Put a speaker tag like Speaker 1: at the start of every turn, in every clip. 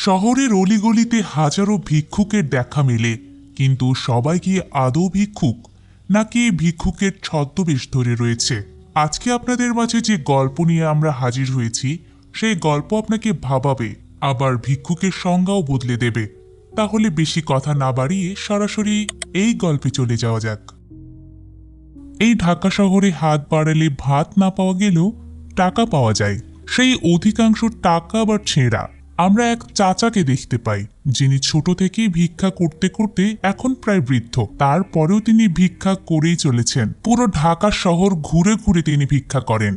Speaker 1: শহরের অলিগলিতে হাজারো ভিক্ষুকের দেখা মেলে, কিন্তু সবাই কি আদৌ ভিক্ষুক, নাকি ভিক্ষুকের ছদ্মবেশ ধরে রয়েছে? আজকে আপনাদের মাঝে যে গল্প নিয়ে আমরা হাজির হয়েছি, সেই গল্প আপনাকে ভাবাবে, আবার ভিক্ষুকের সংজ্ঞাও বদলে দেবে। তাহলে বেশি কথা না বাড়িয়ে সরাসরি এই গল্পে চলে যাওয়া যাক। এই ঢাকা শহরে হাত বাড়ালে ভাত না পাওয়া গেলেও টাকা পাওয়া যায়। সেই অধিকাংশ টাকা আবার ছেঁড়া। আমরা এক চাচাকে দেখতে পাই, যিনি ছোট থেকেই ভিক্ষা করতে করতে এখন প্রায় বৃদ্ধ। তারপরেও তিনি ভিক্ষা করেই চলেছেন। পুরো ঢাকা শহর ঘুরে ঘুরে তিনি ভিক্ষা করেন।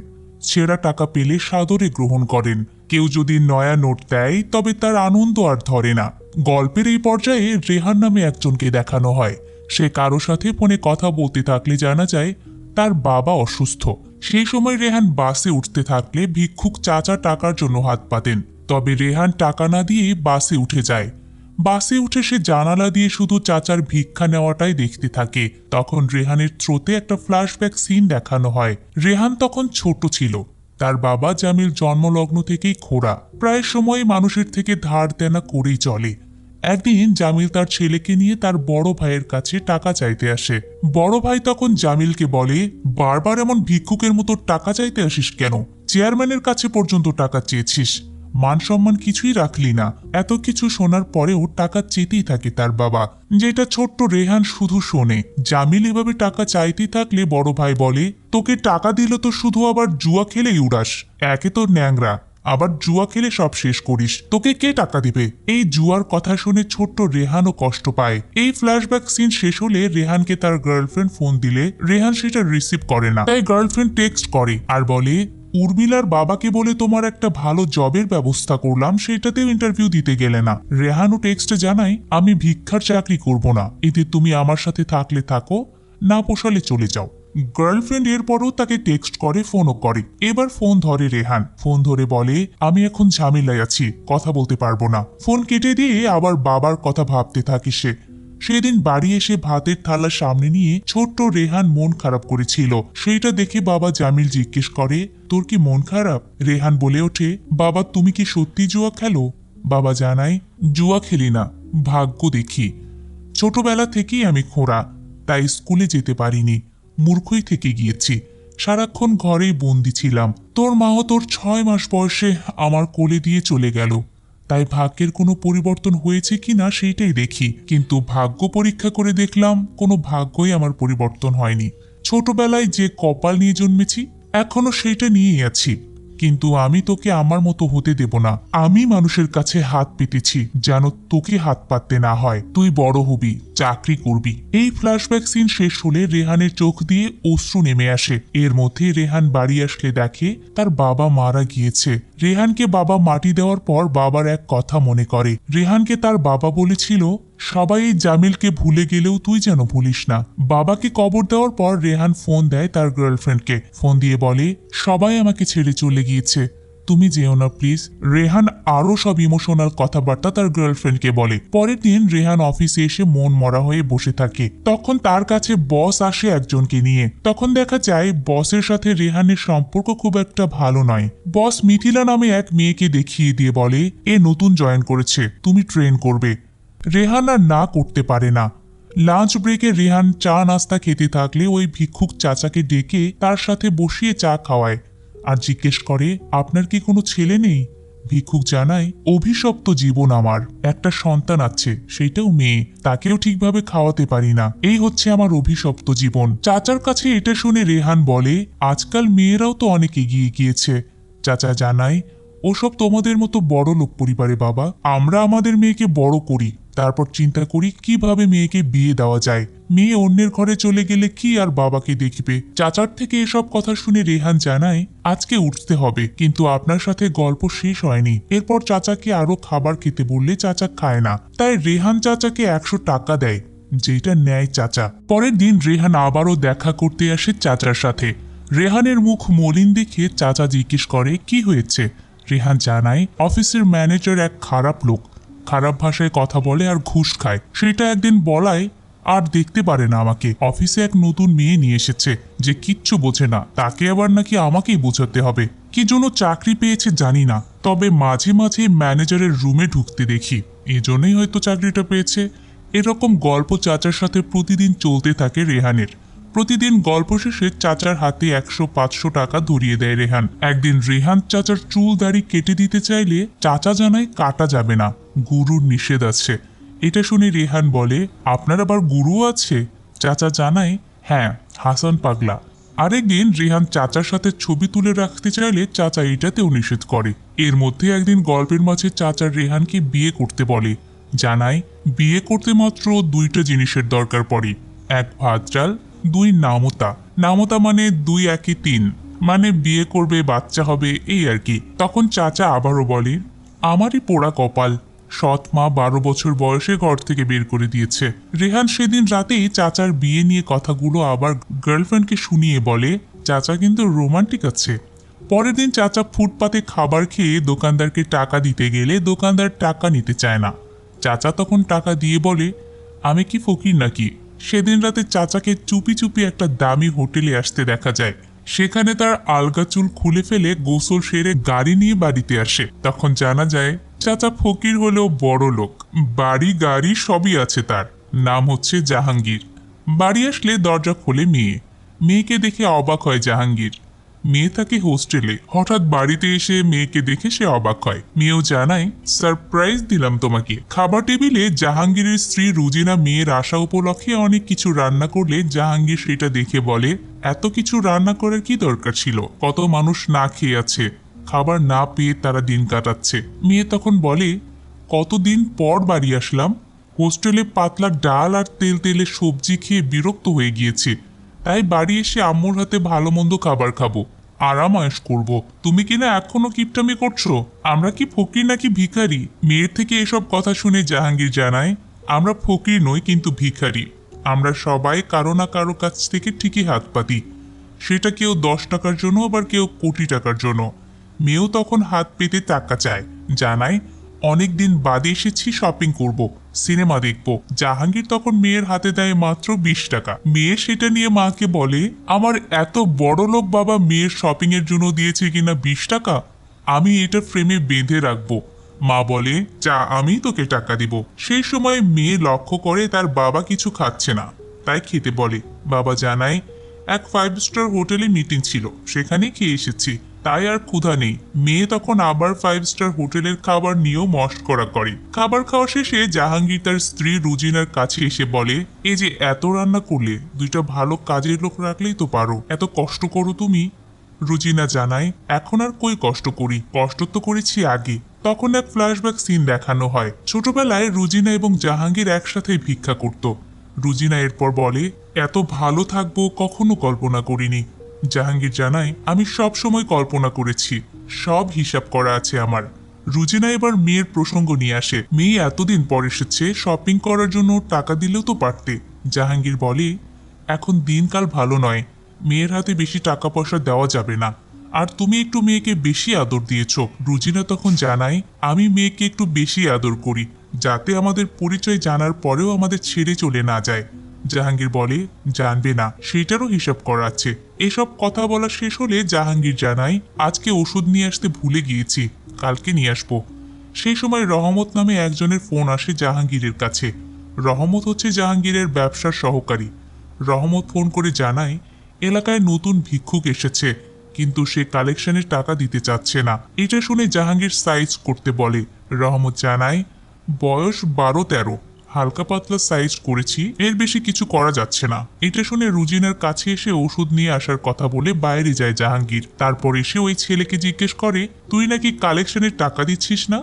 Speaker 1: ছেঁড়া টাকা পেলে সাদরে গ্রহণ করেন। কেউ যদি নয়া নোট দেয় তবে তার আনন্দ আর ধরে না। গল্পের এই পর্যায়ে রেহান নামে একজনকে দেখানো হয়। সে কারো সাথে ফোনে কথা বলতে থাকলে জানা যায় তার বাবা অসুস্থ। সেই সময় রেহান বাসে উঠতে থাকলে ভিক্ষুক চাচা টাকার জন্য হাত পাতেন। তবে রেহান টাকা না দিয়ে বাসে উঠে যায়। বাসে উঠে সে জানালা দিয়ে শুধু চাচার ভিক্ষা নেওয়াটাই দেখতে থাকে। তখন রেহানের থ্রোতে একটা ফ্ল্যাশব্যাক সিন দেখানো হয়। রেহান তখন ছোট ছিল। তার বাবা জামিল জন্মলগ্ন থেকেই খোঁড়া, প্রায় সময় মানুষের থেকে ধার দেনা করেই চলে। একদিন জামিল তার ছেলেকে নিয়ে তার বড় ভাইয়ের কাছে টাকা চাইতে আসে। বড় ভাই তখন জামিলকে বলে, বারবার এমন ভিক্ষুকের মতো টাকা চাইতে আসিস কেন? চেয়ারম্যানের কাছে পর্যন্ত টাকা চেয়েছিস, মান সম্মান কিছুই রাখলি না। এত কিছু শোনার পরেও টাকা চেতেই থাকে তার বাবা, যেটা ছোট্ট রেহান শুধু শোনে। জামিল এভাবে টাকা চাইতে থাকলে বড় ভাই বলে, তোকে টাকা দিল তো শুধু আবার জুয়া খেলেই উড়াস। একে তোর ন্যাংরা, আবার জুয়া খেলে সব শেষ করিস, তোকে কে টাকা দিবে? এই জুয়ার কথা শুনে ছোট্ট রেহানও কষ্ট পায়। এই ফ্ল্যাশব্যাক সিন শেষ হলে রেহানকে তার গার্লফ্রেন্ড ফোন দিলে রেহান সেটা রিসিভ করে না। তাই গার্লফ্রেন্ড টেক্সট করে আর বলে, উর্মিলার বাবাকে বলে তোমার একটা ভালো জবের ব্যবস্থা করলাম, সেটাতেও ইন্টারভিউ দিতে গেলে না। রেহানও টেক্সটে জানায়, আমি ভিক্ষার চাকরি করব না, এতে তুমি আমার সাথে থাকলে থাকো, না পোষালে চলে যাও। গার্লফ্রেন্ড এরপরও তাকে টেক্সট করে, ফোনও করে। এবার ফোন ধরে রেহান। ফোন ধরে বলে, আমি এখন ঝামেলায় আছি, কথা বলতে পারবো না। ফোন কেটে দিয়ে আবার বাবার কথা ভাবতে থাকে সে। সেদিন বাড়ি এসে ভাতের থালা সামনে নিয়ে ছোট্ট রেহান মন খারাপ করেছিল। সেইটা দেখে বাবা জামিল জিজ্ঞেস করে, তোর কি মন খারাপ? রেহান বলে ওঠে, বাবা তুমি কি সত্যি জুয়া খেলো? বাবা জানায়, জুয়া খেলি না, ভাগ্য দেখি। ছোটবেলা থেকেই আমি খোঁড়া, তাই স্কুলে যেতে পারিনি, মূর্খই থেকে গিয়েছি। সারাক্ষণ ঘরেই বন্দি ছিলাম। তোর মাও তোর 6 মাস বয়সে আমার কোলে দিয়ে চলে গেল। তাই ভাগ্যের কোনো পরিবর্তন হয়েছে কিনা সেইটাই দেখি, কিন্তু ভাগ্য পরীক্ষা করে দেখলাম কোনো ভাগ্যই আমার পরিবর্তন হয়নি। ছোটবেলায় যে কপাল নিয়ে জন্মেছি এখনো সেইটা নিয়েই আছি, কিন্তু আমি তোকে আমার মতো হতে দেব না। আমি মানুষের কাছে হাত পেতেছি যেন তোকে হাত পাততে না হয়। তুই বড় হবি, চাকরি করবি। এই ফ্ল্যাশব্যাক সিন শেষ হলে রেহানের চোখ দিয়ে অশ্রু নেমে আসে। এর মধ্যে রেহান বাড়ি আসলে দেখে তার বাবা মারা গিয়েছে। রেহানকে বাবা মাটি দেওয়ার পর বাবার এক কথা মনে করে। রেহানকে তার বাবা বলেছিল, সবাই জামিলকে ভুলে গেলেও তুই যেন ভুলিস না। বাবাকে কবর দেওয়ার পর রেহান ফোন দেয় তার গার্লফ্রেন্ডকে। ফোন দিয়ে বলে, সবাই আমাকে ছেড়ে চলে গিয়েছে, তুমি যেও না প্লিজ। রেহান আরো সব ইমোশনাল কথাবার্তা তার গার্লফ্রেন্ডকে বলে। পরের দিন রেহান অফিসে এসে মন মরা হয়ে বসে থাকে। তখন তার কাছে বস আসে একজনকে নিয়ে। তখন দেখা যায় বসের সাথে রেহানের সম্পর্ক খুব একটা ভালো নয়। বস মিথিলা নামে এক মেয়েকে দেখিয়ে দিয়ে বলে, এ নতুন জয়েন করেছে, তুমি ট্রেন করবে। রেহান আর না করতে পারে না। লাঞ্চ ব্রেকে রেহান চা নাস্তা খেতে থাকলে ওই ভিক্ষুক চাচাকে ডেকে তার সাথে বসিয়ে চা খাওয়ায় আর জিজ্ঞেস করে, আপনার কি কোনো ছেলে নেই? ভিক্ষুক জানায়, অভিশপ্ত জীবন আমার, একটা সন্তান আছে, সেটাও মেয়ে, তাকেও ঠিকভাবে খাওয়াতে পারি না, এই হচ্ছে আমার অভিশপ্ত জীবন। চাচার কাছে এটা শুনে রেহান বলে, আজকাল মেয়েরাও তো অনেক এগিয়ে গিয়েছে। চাচা জানায়, ওসব তোমাদের মতো বড় লোক পরিবারে বাবা, আমরা আমাদের মেয়েকে বড় করি, তারপর চিন্তা করি কিভাবে মেয়েকে বিয়ে দেওয়া যায়। মেয়ে অন্যের ঘরে চলে গেলে কি আর বাবাকে দেখবে? চাচার থেকে এসব কথা শুনে রেহান জানায়, আজকে উঠতে হবে, কিন্তু আপনার সাথে গল্প শেষ হয়নি। এরপর চাচাকে আরো খাবার খেতে বললে চাচা খায় না, তাই রেহান চাচাকে 100 টাকা দেয়, যেটা নেয় চাচা। পরের দিন রেহান আবারও দেখা করতে আসে চাচার সাথে। রেহানের মুখ মলিন দেখে চাচা জিজ্ঞেস করে, কি হয়েছে? রেহান জানায়, অফিসের ম্যানেজার এক খারাপ লোক, খারাপ ভাষায় কথা বলে আর ঘুষ খায়। সেটা একদিন বলায় আর দেখতে পারে না আমাকে। অফিসে এক নতুন মেয়ে নিয়ে এসেছে যে কিচ্ছু বোঝে না, তাকে আবার নাকি আমাকেই বোঝাতে হবে। কি জন্য চাকরি পেয়েছে জানি না, তবে মাঝে মাঝে ম্যানেজারের রুমে ঢুকতে দেখি, এজন্যই হয়তো চাকরিটা পেয়েছে। এরকম গল্প চাচার সাথে প্রতিদিন চলতে থাকে রেহানের। প্রতিদিন গল্প শেষে চাচার হাতে 100-500 টাকা ধরিয়ে দেয় রেহান। একদিন রেহান চাচার চুল দাড়ি কেটে দিতে চাইলে চাচা জানায় কাটা যাবে না, গুরুর নিষেধ আছে। এটা শুনে রেহান বলে, আপনার আবার গুরু আছে? চাচা জানায়, হ্যাঁ, হাসান পাগলা। আরেকদিন রেহান চাচার সাথে ছবি তুলে রাখতে চাইলে চাচা এটাতেও নিষেধ করে। এর মধ্যে একদিন গল্পের মাঝে চাচা রেহানকে বিয়ে করতে বলে, জানায় বিয়ে করতে মাত্র 2টা জিনিসের দরকার পড়ে, 1 ভাত ডাল, 2 নামতা। নামতা মানে 2 1 3, মানে বিয়ে করবে, বাচ্চা হবে, এই আর কি। তখন চাচা আবারও বলে, আমারই পোড়া কপাল, সৎ মা 12 বছর বয়সে ঘর থেকে বের করে দিয়েছে। রেহান সেদিন রাতেই চাচার বিয়ে নিয়ে কথাগুলো আবার গার্লফ্রেন্ডকে শুনিয়ে বলে, চাচা কিন্তু রোমান্টিক আছে। পরের দিন চাচা ফুটপাতে খাবার খেয়ে দোকানদারকে টাকা দিতে গেলে দোকানদার টাকা নিতে চায় না। চাচা তখন টাকা দিয়ে বলে, আমি কি ফকির নাকি? সেদিন রাতে চাচাকে চুপি চুপি একটা দামি হোটেলে আসতে দেখা যায়। সেখানে তার আলগা চুল খুলে ফেলে গোসল সেরে গাড়ি নিয়ে বাড়িতে আসে। তখন জানা যায় চাচা ফকির হলেও বড় লোক, বাড়ি গাড়ি সবই আছে তার। নাম হচ্ছে জাহাঙ্গীর। বাড়ি আসলে দরজা খোলে মেয়ে। মেয়েকে দেখে অবাক হয় জাহাঙ্গীর। মেয়ে থাকে হোস্টেলে, হঠাৎ বাড়িতে এসে মেয়েকে দেখে সে অবাক হয়। মেয়েও জানায়, সারপ্রাইজ দিলাম তোমাকে। খাবার টেবিলে জাহাঙ্গীরের স্ত্রী রুজিনা মেয়ের আশা উপলক্ষে অনেক কিছু রান্না করলে জাহাঙ্গীর সেটা দেখে বলে, এত কিছু রান্না করার কি দরকার ছিল? কত মানুষ না খেয়ে আছে, খাবার না পেয়ে তারা দিন কাটাচ্ছে। মেয়ে তখন বলে, কতদিন পর বাড়ি আসলাম, হোস্টেলে পাতলা ডাল আর তেল তেলে সবজি খেয়ে বিরক্ত হয়ে গিয়েছে, তাই বাড়ি এসে আম্মুর হাতে ভালো মন্দ খাবার খাবো, আরামায়েশ করব। তুমি কিনা এখনো কিপটামি করছো? আমরা কি ফকির নাকি ভিখারি? মেয়ের থেকে এসব কথা শুনে জাহাঙ্গীর জানায়, আমরা ফকির নই, কিন্তু ভিখারি। আমরা সবাই কারো না কারো কাছ থেকে ঠিকই হাত পাতি, সেটা কেউ 10 টাকার জন্য, আবার কেউ কোটি টাকার জন্য। মেয়েও তখন হাত পেতে টাকা চায়, জানায়, অনেক দিন বাদে এসেছি, শপিং করব, সিনেমা দেখব। জাহাঙ্গীর তখন মেয়ের হাতে দেয় মাত্র 20 টাকা। মেয়ে সেটা নিয়ে মাকে বলে, আমার এত বড় লোক বাবা মেয়ের শপিং এর জন্য দিয়েছে কিনা 20 টাকা, আমি এটা ফ্রেমে বেঁধে রাখবো। মা বলে, যা, আমি তোকে টাকা দিব। সেই সময় মেয়ে লক্ষ্য করে তার বাবা কিছু খাচ্ছে না, তাই খেতে বলে। বাবা জানায়, এক 5 স্টার হোটেলে মিটিং ছিল, সেখানে খেয়ে এসেছি, তাই আর ক্ষুধা নেই। মেয়ে তখন আবার 5 স্টার হোটেলের খাবার নিয়েও মশকরা করে। খাবার খাওয়া শেষে জাহাঙ্গীর তার স্ত্রী রুজিনার কাছে এসে বলে, এই যে এত রান্না করলে, 2টা ভালো কাজের লোক রাখলেই তো পারো, এত কষ্ট করো তুমি। রুজিনা জানায়, এখন আর কই কষ্ট করি, কষ্ট তো করেছি আগে। তখন এক ফ্ল্যাশব্যাক সিন দেখানো হয়। ছোটবেলায় রুজিনা এবং জাহাঙ্গীর একসাথে ভিক্ষা করত। রুজিনা এরপর বলে, এত ভালো থাকবো কখনো কল্পনা করিনি। জাহাঙ্গীর জানায়, আমি সব সময় কল্পনা করেছি, সব হিসাব করা আছে আমার। রুজিনা এবার মেয়ের প্রসঙ্গ নিয়ে আসে। মেয়ে এতদিন পর এসেছে, শপিং করার জন্য টাকা দিলেও তো পারতে। জাহাঙ্গীর বলে, এখন দিনকাল ভালো নয়, মেয়ের হাতে বেশি টাকা পয়সা দেওয়া যাবে না, আর তুমি একটু মেয়েকে বেশি আদর দিয়েছ। রুজিনা তখন জানায়, আমি মেয়েকে একটু বেশি আদর করি, যাতে আমাদের পরিচয় জানার পরেও আমাদের ছেড়ে চলে না যায়। জাহাঙ্গীর বলে, জানবে না, সেটারও হিসাব করা আছে। এসব কথা বলা শেষ হলে জাহাঙ্গীর জানায়, আজকে ওষুধ নিয়ে আসতে ভুলে গিয়েছি, কালকে নিয়ে আসবো। সেই সময় রহমত নামে একজনের ফোন আসে জাহাঙ্গীরের কাছে। রহমত হচ্ছে জাহাঙ্গীরের ব্যবসার সহকারী। রহমত ফোন করে জানায়, এলাকায় নতুন ভিক্ষুক এসেছে, কিন্তু সে কালেকশনের টাকা দিতে চাচ্ছে না। এটা শুনে জাহাঙ্গীর সাইজ করতে বলে। রহমত জানায়, বয়স 12-13, হালকা পাতলা সাইজ করেছি, এর বেশি কিছু করা যাচ্ছে না। এটা শুনে রুজিনার কাছে এসে ওষুধ নিয়ে আসার কথা বলে বাইরে যায় জাহাঙ্গীর। তারপর এসে ওই ছেলেকে জিজ্ঞেস করে, তুই নাকি কালেকশনের টাকা দিচ্ছিস না?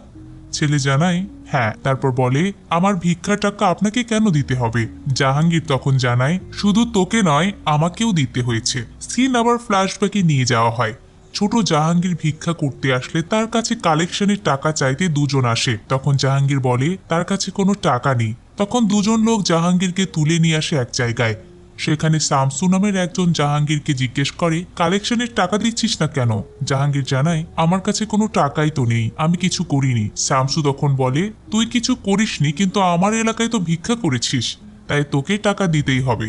Speaker 1: ছেলে জানায়, হ্যাঁ। তারপর বলে, আমার ভিক্ষার টাকা আপনাকে কেন দিতে হবে? জাহাঙ্গীর তখন জানায়, শুধু তোকে নয়, আমাকেও দিতে হয়েছে। সিন আবার ফ্ল্যাশব্যাকে নিয়ে যাওয়া হয়। ছোট জাহাঙ্গীর ভিক্ষা করতে আসলে তার কাছে কালেকশনের টাকা চাইতে 2 জন আসে। তখন জাহাঙ্গীর বলে, তার কাছে কোনো টাকা নেই। তখন 2 জন লোক জাহাঙ্গীরকে তুলে নিয়ে আসে এক জায়গায়। সেখানে শামসু নামের একজন জাহাঙ্গীরকে জিজ্ঞেস করে, কালেকশনের টাকা দিচ্ছিস না কেন? জাহাঙ্গীর জানায়, আমার কাছে কোনো টাকাই তো নেই, আমি কিছু করিনি। শামসু তখন বলে, তুই কিছু করিসনি, কিন্তু আমার এলাকায় তো ভিক্ষা করেছিস, তাই তোকে টাকা দিতেই হবে।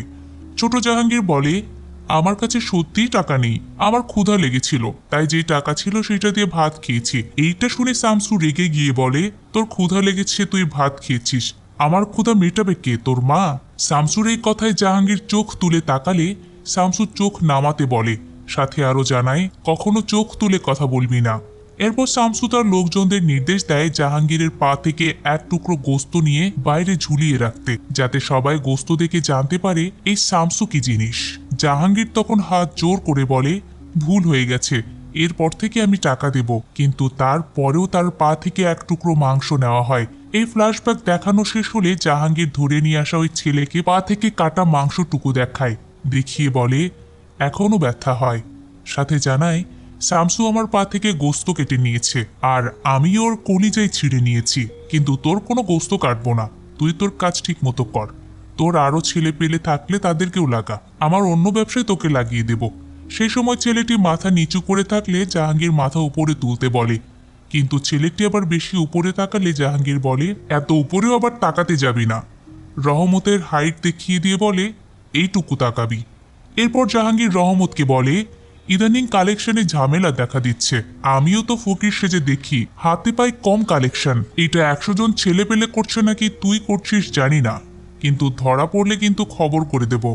Speaker 1: ছোট জাহাঙ্গীর বলে, আমার কাছে সত্যিই টাকা নেই, আমার ক্ষুধা লেগেছিল, তাই যে টাকা ছিল সেটা দিয়ে ভাত খেয়েছি। এইটা শুনে শামসু রেগে গিয়ে বলে, তোর ক্ষুধা লেগেছে, তুই ভাত খেয়েছিস, আমার ক্ষুধা মেটাবে কে, তোর মা? শামসুর এই কথায় জাহাঙ্গীর চোখ তুলে তাকালে শামসু চোখ নামাতে বলে, সাথে আরো জানায় কখনো চোখ তুলে কথা বলবি না। এরপর শামসু তার লোকজনদের নির্দেশ দেয় জাহাঙ্গীরের পা থেকে এক টুকরো গোস্ত নিয়ে বাইরে ঝুলিয়ে রাখতে, যাতে সবাই গোস্ত দেখে জানতে পারে এই শামসু কি জিনিস। জাহাঙ্গীর তখন হাত জোর করে বলে, ভুল হয়ে গেছে, এরপর থেকে আমি টাকা দেব। কিন্তু তারপরেও তার পা থেকে এক টুকরো মাংস নেওয়া হয়। এই ফ্ল্যাশব্যাক দেখানো শেষ হলে জাহাঙ্গীর ধরে নিয়ে আসা ওই ছেলেকে পা থেকে কাটা মাংসটুকু দেখায়, দেখিয়ে বলে এখনো ব্যথা হয়। সাথে জানায় শামসু আমার পা থেকে গোস্ত কেটে নিয়েছে, আর আমি ওর কলিজাই ছিঁড়ে নিয়েছি, কিন্তু তোর কোনো গোস্ত কাটবো না, তুই তোর কাজ ঠিক মতো কর। তোর আরো ছেলে পেলে থাকলে তাদেরকেও লাগা, আমার অন্য ব্যবসায় তোকে লাগিয়ে দেব। সেই সময় ছেলেটি মাথা নিচু করে থাকলে জাহাঙ্গীর মাথা উপরে তুলতে বলে, কিন্তু ছেলেটি আবার বেশি উপরে তাকালে জাহাঙ্গীর বলে, এত উপরেও আবার তাকাতে যাবি না। রহমতের হাইট দেখিয়ে দিয়ে বলে, এইটুকু তাকাবি। এরপর জাহাঙ্গীর রহমতকে বলে, ইদানিং কালেকশনে ঝামেলা দেখা দিচ্ছে, আমিও তো ফকির সেজে দেখি, হাতে পাই কম কালেকশন। এটা 100 জন ছেলে পেলে করছে নাকি তুই করছিস জানি না, কিন্তু ধরা পড়লে কিন্তু খবর করে দেব।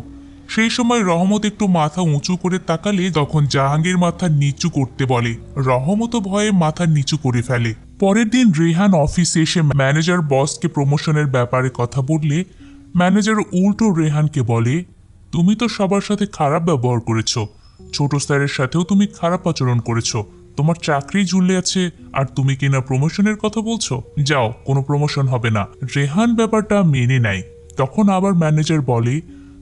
Speaker 1: সেই সময় রহমত একটু মাথা উঁচু করে তাকালে তখন জাহাঙ্গীর মাথা নিচু করতে বলে, রহমতও ভয়ে মাথা নিচু করে ফেলে। পরের দিন রেহান অফিসে এসে ম্যানেজার বসকে প্রমোশনের ব্যাপারে কথা বললে ম্যানেজার উল্টো রেহানকে বলে, তুমি তো সবার সাথে খারাপ ব্যবহার করেছো, ছোট স্যারের সাথেও তুমি খারাপ আচরণ করেছো, তোমার চাকরি ঝুলে আছে আর তুমি কিনা প্রমোশনের কথা বলছো, যাও কোনো প্রমোশন হবে না। রেহান ব্যাপারটা মেনে নেয়। তখন আবার ম্যানেজার বলে,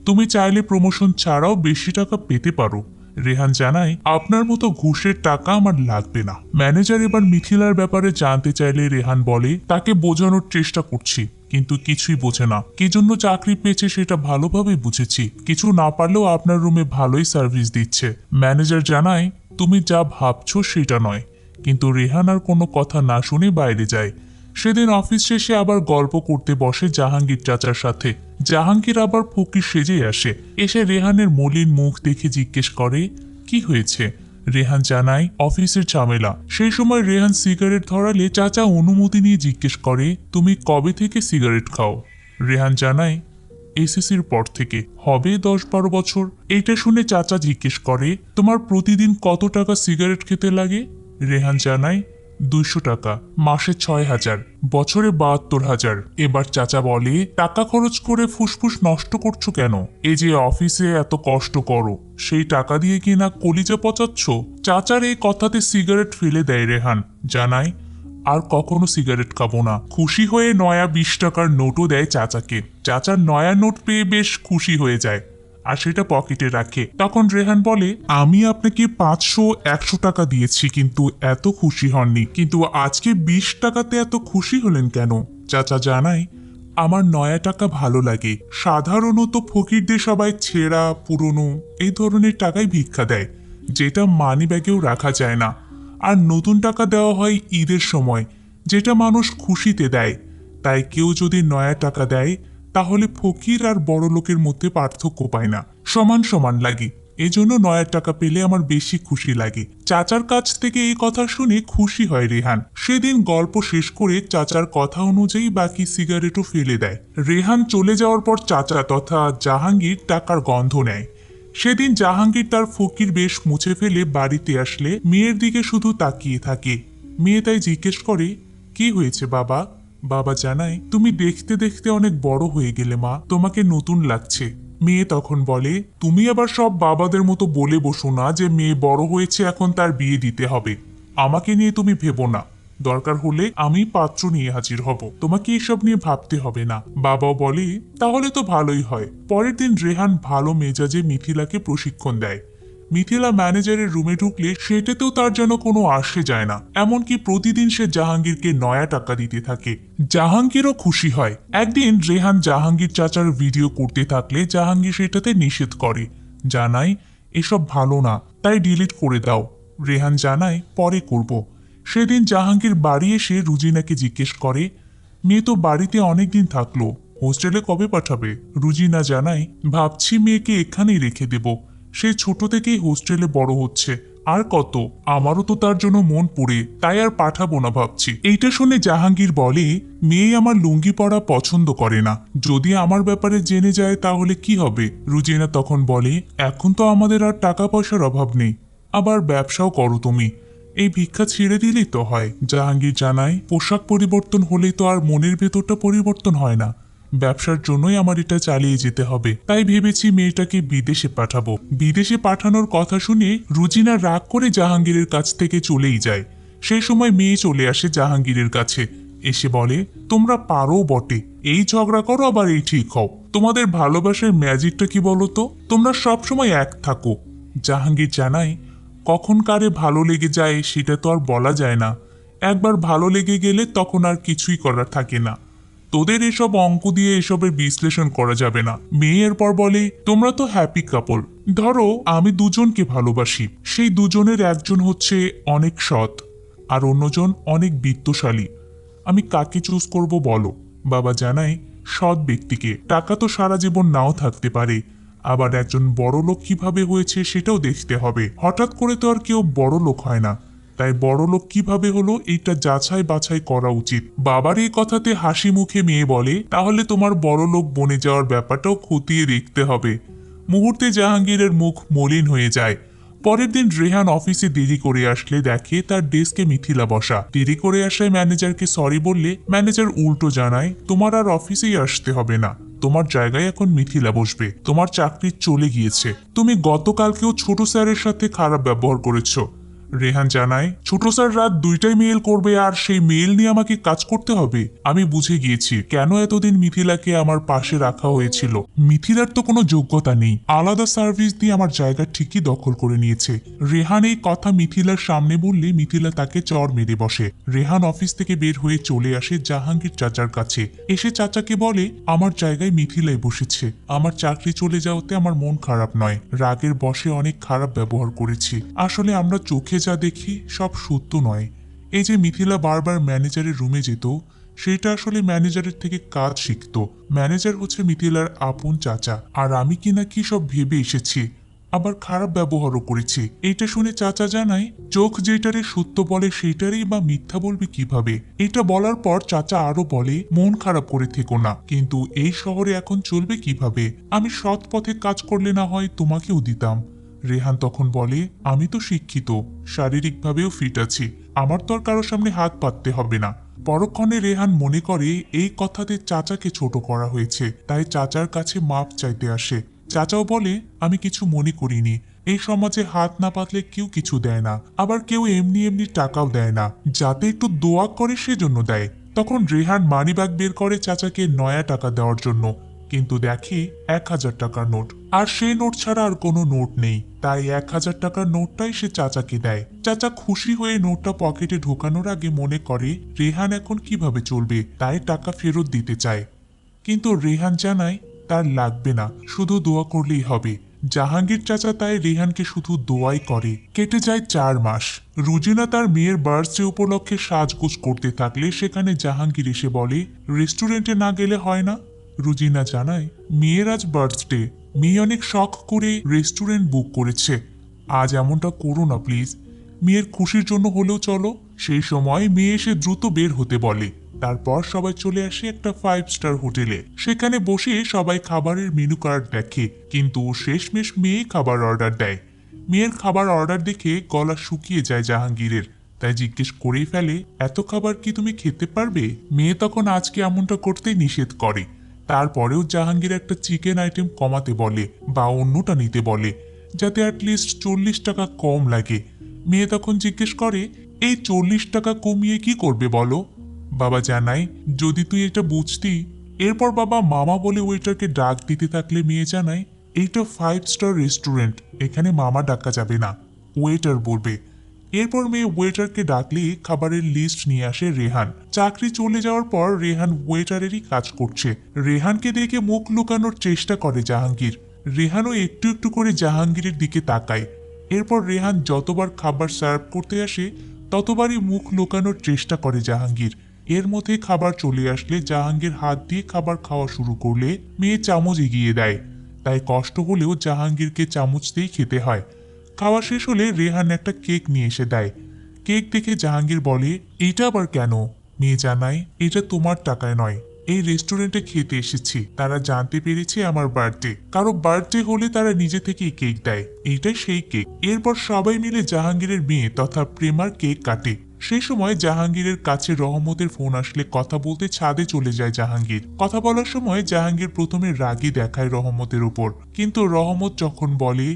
Speaker 1: তুমি চাইলে প্রমোশন ছাড়াও বেশি টাকা পেতে পারো। রেহান জানায়, আপনার মতো ঘুষের টাকা আমার লাগবে না। ম্যানেজার এবার মিথিলার ব্যাপারে জানতে চাইলে রেহান বলে, তাকে বোঝানোর চেষ্টা করছি, কিন্তু কিছুই বোঝে না। কি জন্য চাকরি পেয়েছে সেটা ভালোভাবে বুঝেছি, কিছু না পারলেও আপনার রুমে ভালোই সার্ভিস দিচ্ছে। ম্যানেজার জানায়, তুমি যা ভাবছো সেটা নয়। কিন্তু রেহান আর কোনো কথা না শুনে বাইরে যায়। সেদিন অফিস শেষে আবার গল্প করতে বসে জাহাঙ্গীর চাচার সাথে। জাহাঙ্গীর আবার ফকির সেজে আসে, এসে রেহানের মলিন মুখ দেখে জিজ্ঞেস করে, কি হয়েছে? রেহান জানায়, অফিসের ঝামেলা। সেই সময় রেহান সিগারেট ধরালে চাচা অনুমতি নিয়ে জিজ্ঞেস করে, তুমি কবে থেকে সিগারেট খাও? রেহান জানায়, এসএসসির পর থেকে, হবে 10-12 বছর। এইটা শুনে চাচা জিজ্ঞেস করে, তোমার প্রতিদিন কত টাকা সিগারেট খেতে লাগে? রেহান জানায়, 200 টাকা, মাসে 6000, বছরে 72,000। এবার চাচা বলে, টাকা খরচ করে ফুসফুস নষ্ট করছো কেন? এই যে অফিসে এত কষ্ট করো, সেই টাকা দিয়ে কি না কলিজা পচাচ্ছ? চাচার এই কথাতে সিগারেট ফেলে দেয় রেহান, জানায়, আর কখনো সিগারেট খাবো না। খুশি হয়ে নয়া 20 টাকার নোটও দেয় চাচাকে। চাচার নয়া নোট পেয়ে বেশ খুশি হয়ে যায় আর সেটা পকেটে রাখে। তখন রেহান বলে, আমি আপনাকে 500-100 টাকা দিয়েছি, কিন্তু এত খুশি হননি, কিন্তু আজকে 20 টাকাতে এত খুশি হলেন কেন? চাচা জানায়, আমার নয়া টাকা ভালো লাগে। সাধারণত ফকিরদের সবাই ছেঁড়া, পুরনো এই ধরনের টাকাই ভিক্ষা দেয়, যেটা মানি ব্যাগেও রাখা যায় না। আর নতুন টাকা দেওয়া হয় ঈদের সময়, যেটা মানুষ খুশিতে দেয়। তাই কেউ যদি নয়া টাকা দেয় তাহলে ফকির আর বড় লোকের মধ্যে পার্থক্য পায় না, সমান সমান লাগে। এজন্য নয়া টাকা পেলে আমার বেশি খুশি লাগে। চাচার কাছ থেকে এই কথা শুনে খুশি হয় রেহান। সেদিন গল্প শেষ করে চাচার কথা অনুযায়ী বাকি সিগারেটও ফেলে দেয়। রেহান চলে যাওয়ার পর চাচা তথা জাহাঙ্গীর টাকার গন্ধ নেয়। সেদিন জাহাঙ্গীর তার ফকির বেশ মুছে ফেলে বাড়িতে আসলে মেয়ের দিকে শুধু তাকিয়ে থাকে। মেয়ে তাই জিজ্ঞেস করে, কি হয়েছে বাবা? বাবা জানায়, তুমি দেখতে দেখতে অনেক বড় হয়ে গেলে মা, তোমাকে নতুন লাগছে। মেয়ে তখন বলে, তুমি আবার সব বাবাদের মতো বলে বসো না যে মেয়ে বড় হয়েছে এখন তার বিয়ে দিতে হবে। আমাকে নিয়ে তুমি ভেবো না, দরকার হলে আমি পাত্র নিয়ে হাজির হব, তোমাকে এসব নিয়ে ভাবতে হবে না। বাবাও বলে, তাহলে তো ভালোই হয়। পরের দিন রেহান ভালো মেজাজে মিথিলাকে প্রশিক্ষণ দেয়। মিথিলা ম্যানেজারের রুমে ঢুকলে সেটাতেও তার যেন কোনো আসে যায় না। এমনকি প্রতিদিন সে জাহাঙ্গীরকে নয়া টাকা দিতে থাকে। জাহাঙ্গীরও খুশি হয়। একদিন রেহান জাহাঙ্গীর চাচার ভিডিও করতে থাকলে জাহাঙ্গীর সেটাতে নিষেধ করে, জানায়, এসব ভালো না, তাই ডিলিট করে দাও। রেহান জানায়, পরে করব। সেদিন জাহাঙ্গীর বাড়ি এসে রুজিনাকে জিজ্ঞেস করে, মেয়ে তো বাড়িতে অনেকদিন থাকলো, হোস্টেলে কবে পাঠাবে? রুজিনা জানায়, ভাবছি মেয়েকে এখানেই রেখে দেব, সে ছোট থেকেই হোস্টেলে বড় হচ্ছে। আর কত, আমারও তো তার জন্য মন পড়ে, তাই আর পাঠাবো না ভাবছি। এইটা শুনে জাহাঙ্গীর বলে, মেয়ে আমার লুঙ্গি পরা পছন্দ করে না, যদি আমার ব্যাপারে জেনে যায় তাহলে কি হবে? রুজিনা তখন বলে, এখন তো আমাদের আর টাকা পয়সার অভাব নেই, আবার ব্যবসাও করো তুমি, এই ভিক্ষা ছেড়ে দিলেই তো হয়। জাহাঙ্গীর জানায়, পোশাক পরিবর্তন হলেই তো আর মনের ভেতরটা পরিবর্তন হয় না, ব্যবসার জন্যই আমার এটা চালিয়ে যেতে হবে, তাই ভেবেছি মেয়েটাকে বিদেশে পাঠাবো। বিদেশে পাঠানোর কথা শুনে রুজিনা রাগ করে জাহাঙ্গীরের কাছ থেকে চলেই যায়। সেই সময় মেয়ে চলে আসে জাহাঙ্গীরের কাছে, এসে বলে, তোমরা পারো বটে, এই ঝগড়া করো আবার এই ঠিক হও, তোমাদের ভালোবাসার ম্যাজিকটা কি বলো তো? তোমরা সবসময় এক থাকো। জাহাঙ্গীর জানায়, কখন কারে ভালো লেগে যায় সেটা তো আর বলা যায় না, একবার ভালো লেগে গেলে তখন আর কিছুই করার থাকে না, তোদের এসব অঙ্ক দিয়ে এসবের বিশ্লেষণ করা যাবে না। মেয়ের পর বলে, তোমরা তো হ্যাপি কাপল, ধরো আমি দুজনকে ভালোবাসি, সেই দুজনের একজন হচ্ছে অনেক সৎ আর অন্যজন অনেক বিত্তশালী, আমি কাকে চুজ করব বলো? বাবা জানায়, সৎ ব্যক্তিকে, টাকা তো সারা জীবন নাও থাকতে পারে, আবার একজন বড় লোক কিভাবে হয়েছে সেটাও দেখতে হবে, হঠাৎ করে তো আর কেউ বড় লোক হয় না, তাই বড় লোক কিভাবে হলো এইটা যাচাই বাছাই করা উচিত। বাবার এই কথাতে হাসি মুখে মেয়ে বলে, তাহলে তোমার বড় লোক বনে যাওয়ার ব্যাপারটাও খতিয়ে দেখতে হবে। মুহূর্তে জাহাঙ্গীরের মুখ মলিন হয়ে যায়। পরের দিন রেহান অফিসে দেরি করে আসলে দেখে তার ডেস্কে মিথিলা বসা। দেরি করে আসায় ম্যানেজারকে সরি বললে ম্যানেজার উল্টো জানায়, তোমার আর অফিসেই আসতে হবে না, তোমার জায়গায় এখন মিথিলা বসবে, তোমার চাকরি চলে গিয়েছে, তুমি গতকালকেও ছোট স্যারের সাথে খারাপ ব্যবহার করেছো। রেহান জানায়, ছোট স্যার রাত 2টায় মেল করবে আর সেই মেল নিয়ে আমাকে কাজ করতে হবে। আমি বুঝে গিয়েছি কেন এতদিন মিথিলাকে আমার পাশে রাখা হয়েছিল। মিথিলার তো কোনো যোগ্যতা নেই, আলাদা সার্ভিস দিয়ে আমার জায়গা ঠিকই দখল করে নিয়েছে। রেহান এই কথা মিথিলার সামনে বললে মিথিলা তাকে চড় মেরে বসে। রেহান অফিস থেকে বের হয়ে চলে আসে জাহাঙ্গীর চাচার কাছে, এসে চাচাকে বলে, আমার জায়গায় মিথিলাই বসেছে, আমার চাকরি চলে যাওয়াতে আমার মন খারাপ নয়, রাগের বশে অনেক খারাপ ব্যবহার করেছি, আসলে আমরা চোখে যা দেখি সব সত্য নয়। এই যে মিথিলা বারবার ম্যানেজারের রুমে যেত, সেটা আসলে ম্যানেজারের থেকে কাজ শিখত। ম্যানেজার হচ্ছে মিথিলার আপন চাচা, আর আমি কিনা কি সব ভেবে এসেছি, আবার খারাপ ব্যবহারও করেছি। এইটা শুনে চাচা জানায়, চোখ যেটারে সত্য বলে সেইটারই বা মিথ্যা বলবে কিভাবে? এটা বলার পর চাচা আরো বলে, মন খারাপ করে থেকো না, কিন্তু এই শহরে এখন চলবে কিভাবে? আমি সৎ পথে কাজ করলে না হয় তোমাকেও দিতাম। রেহান তখন বলে, আমি তো শিক্ষিত, শারীরিকভাবেও ফিট আছি, আমার তো আর কারোর সামনে হাত পাততে হবে না। পরক্ষণে রেহান মনে করে এই কথাতে চাচাকে ছোট করা হয়েছে, তাই চাচার কাছে মাপ চাইতে আসে। চাচাও বলে, আমি কিছু মনে করিনি, এই সমাজে হাত না পাতলে কেউ কিছু দেয় না, আবার কেউ এমনি এমনি টাকাও দেয় না, যাতে একটু দোয়া করে সেজন্য দেয়। তখন রেহান মানিব্যাগ বের করে চাচাকে নয়া টাকা দেওয়ার জন্য, কিন্তু দেখে 1000 টাকার নোট, আর সেই নোট ছাড়া আর কোনো নোট নেই, তাই 1000 টাকার নোটটাই সে চাচাকে দেয়। চাচা খুশি হয়ে নোটটা পকেটে ঢোকানোর আগে মনে করে রেহান এখন কিভাবে চলবে, তাই টাকা ফেরত দিতে চায়, কিন্তু রেহান জানায় তার লাগবে না, শুধু দোয়া করলেই হবে। জাহাঙ্গীর চাচা তাই রেহানকে শুধু দোয়াই করে। কেটে যায় 4 মাস। রুজিনা তার মেয়ের বার্থডে উপলক্ষে সাজগোজ করতে থাকলে সেখানে জাহাঙ্গীর এসে বলে, রেস্টুরেন্টে না গেলে হয় না? রুজিনা জানায়, মেয়ের আজ বার্থডে, মেয়ে অনেক শখ করে রেস্টুরেন্ট বুক করেছে, আজ এমনটা করো না প্লিজ, মেয়ের খুশির জন্য হলেও চলো। সেই সময় মেয়ে এসে দ্রুত বের হতে বলে। তারপর সবাই চলে আসে একটা 5 স্টার হোটেলে। সেখানে বসে সবাই খাবারের মেনু কার্ড দেখে, কিন্তু শেষমেশ মেয়ে খাবার অর্ডার দেয়। মেয়ের খাবার অর্ডার দেখে গলা শুকিয়ে যায় জাহাঙ্গীরের, তাই জিজ্ঞেস করেই ফেলে, এত খাবার কি তুমি খেতে পারবে? মেয়ে তখন আজকে এমনটা করতেই নিষেধ করে। তারপরেও জাহাঙ্গীর একটা চিকেন আইটেম কমাতে বলে বা অন্যটা নিতে বলে, যাতে অ্যাটলিস্ট 40 টাকা কম লাগে। মেয়ে তখন জিজ্ঞেস করে, এই 40 টাকা কমিয়ে কি করবে বলো? বাবা জানায়, যদি তুই এটা বুঝতি। এরপর বাবা মামা বলে ওয়েটারকে ডাক দিতে থাকলে মেয়ে জানায়, এইটা 5 স্টার রেস্টুরেন্ট, এখানে মামা ডাকা যাবে না, ওয়েটার বলবে। এরপর মেয়ে ওয়েটারকে ডাকলে খাবারের লিস্ট নিয়ে আসে রেহান। চাকরি চলে যাওয়ার পর রেহান ওয়েটারেরই কাজ করছে। রেহানকে দেখে মুখ লুকানোর চেষ্টা করে জাহাঙ্গীর। রেহানও একটু একটু করে জাহাঙ্গীরের দিকে তাকায়। এরপর রেহান যতবার খাবার সার্ভ করতে আসে ততবারই মুখ লুকানোর চেষ্টা করে জাহাঙ্গীর। এর মধ্যে খাবার চলে আসলে জাহাঙ্গীর হাত দিয়ে খাবার খাওয়া শুরু করলে মেয়ে চামচ এগিয়ে দেয়। তাই কষ্ট হলেও জাহাঙ্গীরকে চামচ দিয়েই খেতে হয়। খাওয়া শেষ হলে রেহান একটা কেক নিয়ে এসে দেয়। কেক দেখে জাহাঙ্গীর বলে, এইটা আবার কেন? মেয়ে জানায়, এটা তোমার টাকায় নয়, এই রেস্টুরেন্টে খেতে এসেছি, তারা জানতে পেরেছে আমার বার্থডে, কারো বার্থডে হলে তারা নিজে থেকেই কেক দেয়, এইটাই সেই কেক। এরপর সবাই মিলে জাহাঙ্গীরের মেয়ে তথা প্রেমার কেক কাটে। সেই সময় জাহাঙ্গীরের কাছে রহমতের ফোন আসলে কথা বলতে ছাদে চলে যায় জাহাঙ্গীর। কথা বলার সময় জাহাঙ্গীর প্রথমে রাগী দেখায় রহমতের উপর, কিন্তু রহমত যখন বলে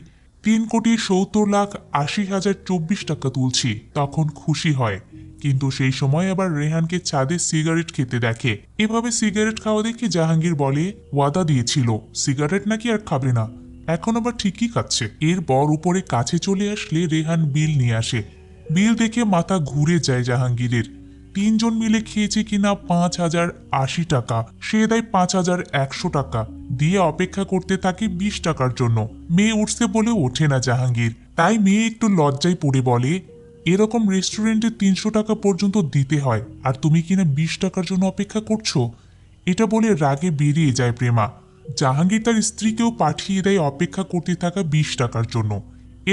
Speaker 1: 3,70,80,024 টাকা তুলছি, তখন খুশি হয়। কিন্তু সেই সময় আবার রেহানকে ছাদে সিগারেট খেতে দেখে। এভাবে সিগারেট খাওয়া দেখে জাহাঙ্গীর বলে, ওয়াদা দিয়েছিল সিগারেট নাকি আর খাবে না, এখন আবার ঠিকই খাচ্ছে। এরপর উপরে কাছে চলে আসলে রেহান বিল নিয়ে আসে। বিল দেখে মাথা ঘুরে যায় জাহাঙ্গীরের। 3 জন মিলে খেয়েছে কিনা 5,080 টাকা, সে দেয় 5,100 টাকা, দিয়ে অপেক্ষা করতে থাকে 20 টাকার জন্য। মেয়ে উঠছে বলে ওঠে না জাহাঙ্গীর, তাই মেয়ে একটু লজ্জায় পড়ে বলে, এরকম রেস্টুরেন্টে 300 টাকা পর্যন্ত দিতে হয়, আর তুমি কিনা 20 টাকার জন্য অপেক্ষা করছো। এটা বলে রাগে বেরিয়ে যায় প্রেমা। জাহাঙ্গীর তার স্ত্রীকেও পাঠিয়ে দেয় অপেক্ষা করতে থাকা 20 টাকার জন্য।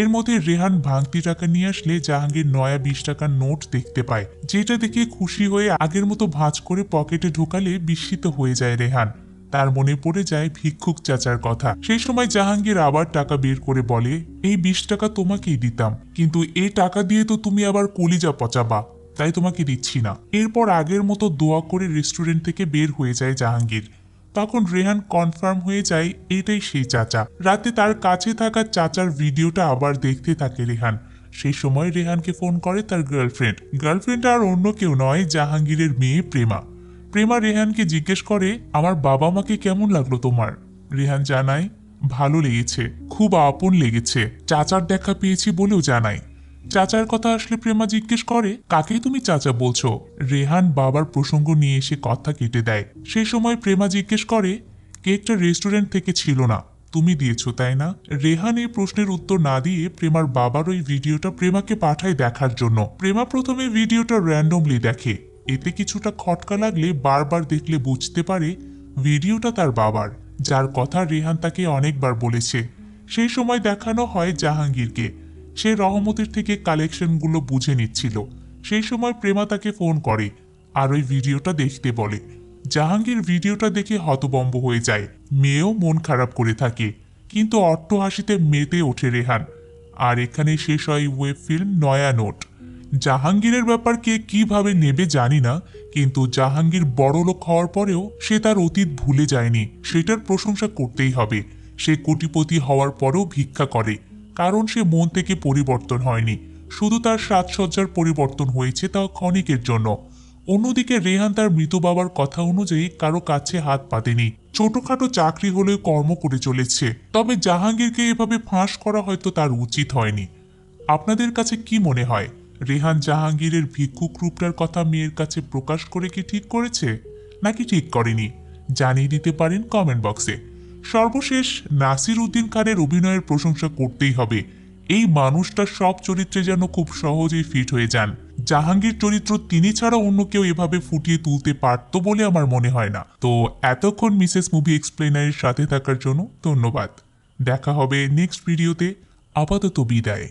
Speaker 1: এর মধ্যে রেহান ভাঙতি টাকা নিয়ে আসলে জাহাঙ্গীর নয়া 20 টাকার নোট দেখতে পায়, যেটা দেখে খুশি হয়ে আগের মতো ভাঁজ করে পকেটে ঢোকালে বিস্মিত হয়ে যায় রেহান। তার মনে পড়ে যায় ভিক্ষুক চাচার কথা। সেই সময় জাহাঙ্গীর আবার টাকা বের করে বলে, এই 20 টাকা তোমাকেই দিতাম, কিন্তু এই টাকা দিয়ে তো তুমি আবার কলিজা পচাবা, তাই তোমাকে দিচ্ছি না। এরপর আগের মতো দোয়া করে রেস্টুরেন্ট থেকে বের হয়ে যায় জাহাঙ্গীর। তখন রেহান কনফার্ম হয়ে যায় এটাই সেই চাচা। রাতে তার কাছে থাকা চাচার ভিডিওটা আবার দেখতে থাকে রেহান। সেই সময় রেহানকে ফোন করে তার গার্লফ্রেন্ড আর অন্য কেউ নয়, জাহাঙ্গীরের মেয়ে প্রেমা। প্রেমা রেহানকে জিজ্ঞেস করে, আমার বাবা মাকে কেমন লাগলো তোমার? রেহান জানায়, ভালো লেগেছে, খুব আপন লেগেছে, চাচার দেখা পেয়েছি বলেও জানায়। চাচার কথা আসলে প্রেমা জিজ্ঞেস করে, কাকে তুমি চাচা বলছো? রেহান বাবার প্রসঙ্গ নিয়ে এসে কথা কেটে দেয়। সেই সময় প্রেমা জিজ্ঞেস করে, কেকটা রেস্টুরেন্ট থেকে ছিল না, তুমি দিয়েছো তাই না? রেহান এই প্রশ্নের উত্তর না দিয়ে প্রেমার বাবার ওই ভিডিওটা প্রেমাকে পাঠায় দেখার জন্য। প্রেমা প্রথমে ভিডিওটা র্যান্ডমলি দেখে, এতে কিছুটা খটকা লাগলে বারবার দেখলে বুঝতে পারে ভিডিওটা তার বাবার, যার কথা রেহান তাকে অনেকবার বলেছে। সেই সময় দেখানো হয় জাহাঙ্গীরকে, সে রহমতের থেকে কালেকশনগুলো বুঝে নিচ্ছিল। সেই সময় প্রেমা তাকে ফোন করে আর ওই ভিডিওটা দেখতে বলে। জাহাঙ্গীর ভিডিওটা দেখে হতভম্ব হয়ে যায়, মেয়েও মন খারাপ করে থাকে, কিন্তু অট্টহাসিতে মেতে ওঠে রেহান। আর এখানে শেষ হয় ওয়েব ফিল্ম নয়া নোট। জাহাঙ্গীরের ব্যাপার কে কিভাবে নেবে জানি না, কিন্তু জাহাঙ্গীর বড়লোক হওয়ার পরেও সে তার অতীত ভুলে যায়নি, সেটার প্রশংসা করতেই হবে। সে কোটিপতি হওয়ার পরেও ভিক্ষা করে, কারণ সে মন থেকে পরিবর্তন হয়নি, শুধু তার সাজসজ্জার পরিবর্তন হয়েছে, তাও ক্ষণিকের জন্য। অন্যদিকে রেহান তার মৃত বাবার কথা অনুযায়ী কারো কাছে হাত পাতেনি, ছোটখাটো চাকরি হলেও কর্ম করে চলেছে। তবে জাহাঙ্গীরকে এভাবে ফাঁস করা হয়তো তার উচিত হয়নি। আপনাদের কাছে কি মনে হয়, রেহান জাহাঙ্গীরের ভিক্ষুক রূপটার কথা মেয়ের কাছে প্রকাশ করে কি ঠিক করেছে, নাকি ঠিক করেনি? জানিয়ে দিতে পারেন কমেন্ট বক্সে। সর্বশেষ নাসির উদ্দিন খানের অভিনয়ের প্রশংসা করতেই হবে। এই মানুষটা সব চরিত্রে যেন খুব সহজেই ফিট হয়ে যান। জাহাঙ্গীর চরিত্র তিনি ছাড়া অন্য কেউ এভাবে ফুটিয়ে তুলতে পারত বলে আমার মনে হয় না। তো এতক্ষণ মিসেস মুভি এক্সপ্লেনারের সাথে থাকার জন্য ধন্যবাদ। দেখা হবে নেক্সট ভিডিওতে। আপাতত বিদায়।